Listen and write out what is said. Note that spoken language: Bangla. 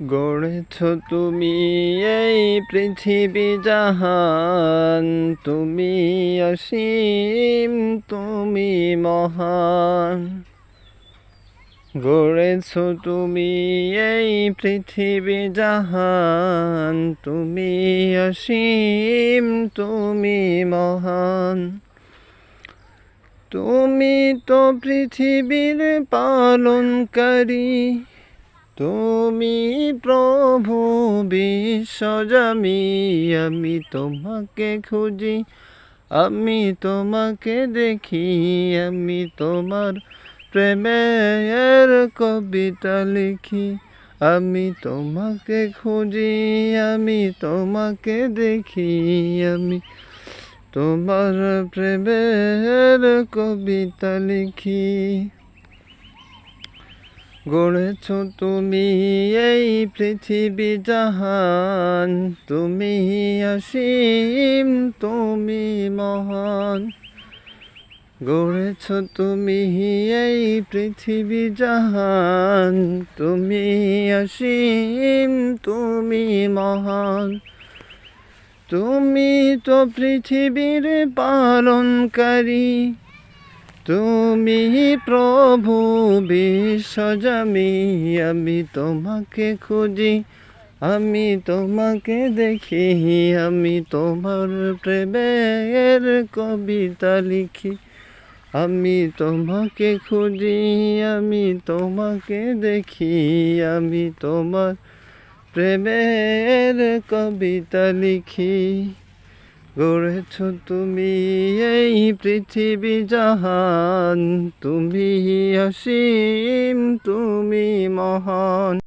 গড়েছ তুমি এই পৃথিবী জাহান, তুমি অসীম, তুমি মহান। গড়েছ তুমি এই পৃথিবী জাহান, তুমি অসীম, তুমি মহান। তুমি তো পৃথিবীর পালনকারী, তুমি প্রভু বিশ্বজামি। আমি তোমাকে খুঁজি, আমি তোমাকে দেখি, আমি তোমার প্রেমের কবিতা লিখি। আমি তোমাকে খুঁজি, আমি তোমাকে দেখি, আমি তোমার প্রেমের কবিতা লিখি। গড়েছ তুমি এই পৃথিবী জাহান, তুমি অসীম, তুমি মহান। গড়েছ তুমি এই পৃথিবী জাহান, তুমি অসীম, তুমি মহান। তুমি তো পৃথিবীর পালনকারী, তুমি প্রভু বিশ্বজামি। আমি তোমাকে খুঁজি, আমি তোমাকে দেখি, আমি তোমার প্রেমের কবিতা লিখি। আমি তোমাকে খুঁজি, আমি তোমাকে দেখি, আমি তোমার প্রেমের কবিতা লিখি। গড়েছ তুমি এই পৃথিবী জাহান, তুমি অসীম, তুমি মহান।